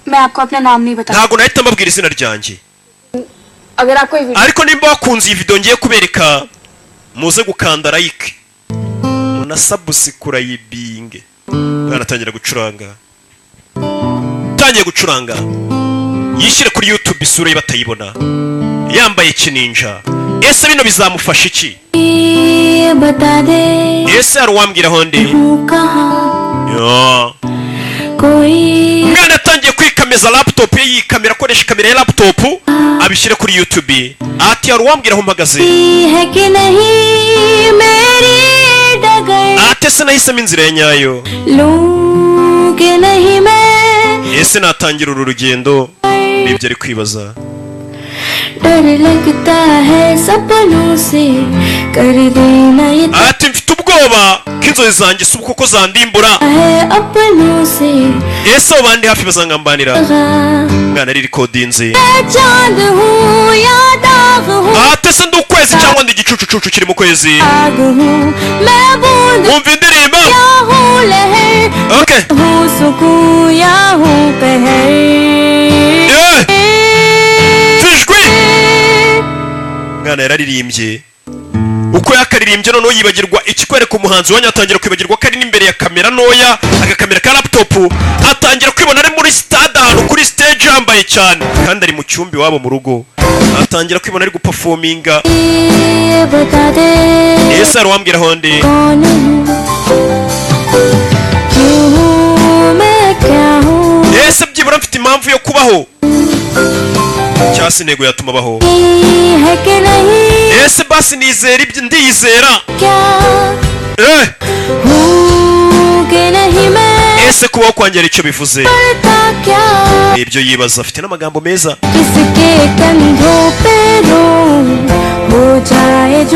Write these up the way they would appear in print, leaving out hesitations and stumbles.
मैं आपको अपना नाम नहीं बता ntago nahita mbabwira izina ryanjye अगर आपको ariko nimba wakunze iyi video ngiye kubereka muze gukanda like munasubscribe yibinge mwana tangira gucuranga tangiye gucuranga yishyire kuri YouTube isura ye batayibona yambaye kininja ese bino bizamufasha iki ese arwambwira honde yo mwana atangiye kwikameza laptop ye yikamera akoresha kamera ya laptop abishyire kuri YouTube ati arwambwira aho mpagaze ate se nahisemo inzira ya nyayo ese natangira uru rugendo nibyo ari kwibaza ati mfite ubwoba k'inzozi zanjye si uko zandimbura ese abo bandi hafi bazangambanira mwana ari rikodinze ate se ndi ukwezi cyangwa ndi igicucucucu kiri mu kwezi wumva indirimbo okay mwana yararirimbye uko yakaririmbye noneho yibagirwa ikikwereka umuhanzi wanyu atangira kwibagirwa ko ari n'imbere ya kamera ntoya agakamera ka laptop atangira kwibona ari muri stade ahantu kuri stage yambaye cyane kandi ari mu cyumba iwabo mu rugo atangira kwibona ari guperforminga ese arwambwira honde ese byibura mfite impamvu yo kubaho cyase intego yatuma baho ese basi nizera ibyo ndiyizera ese kubaho kwangera icyo bivuze ibyo yibaza afite n'amagambo meza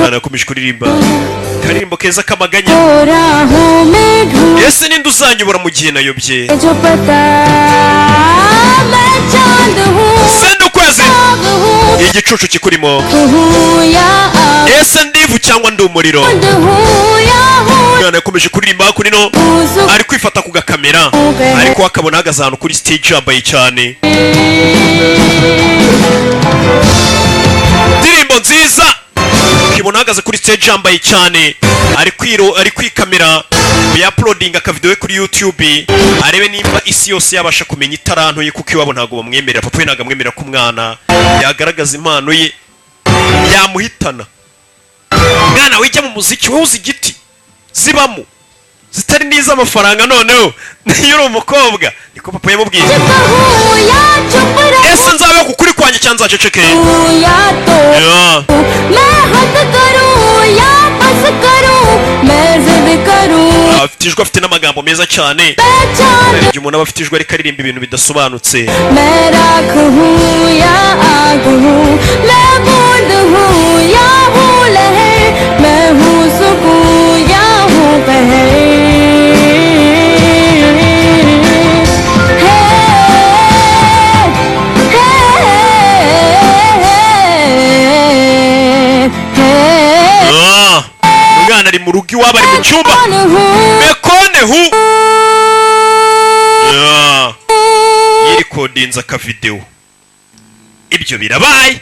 anakomeje kuririmba karirimbo keza kamaganya ese ninde uzanyobora mu gihe nayobye sende ukwezi igicucu kikurimo ese ndivu cyangwa ndi umuriro mwana yakomeje kuririmba kunino ari kwifata ku gakamera ariko akabona ahagaze ahantu kuri stage yambaye cyane ndirimbo nziza ukibona ahagaze kuri stage yambaye cyane ari kwikamera uploading akavideo kuri YouTube arebe nimba isi yose yabasha kumenya itaranto ye kuko iwabo ntago bamwemerera papa we ntago amwemerera ko umwana yagaragaza impano ye yamuhitana mwana wijya mu muziki wowe uzi igiti zibamo zitari niza amafaranga noneho niyo uri umukobwa niko papa yamubwiye ese nzabe kukuri kwanjye cyangwa nzaceceke afitijwe afite n'amagambo meza cyane igihe umuntu aba afitijwe ariko aririmba ibintu bidasobanutse umwana ari mu rugo iwabo ari mu cyumba mekonehu yirikodinze akavideo ibyo birabaye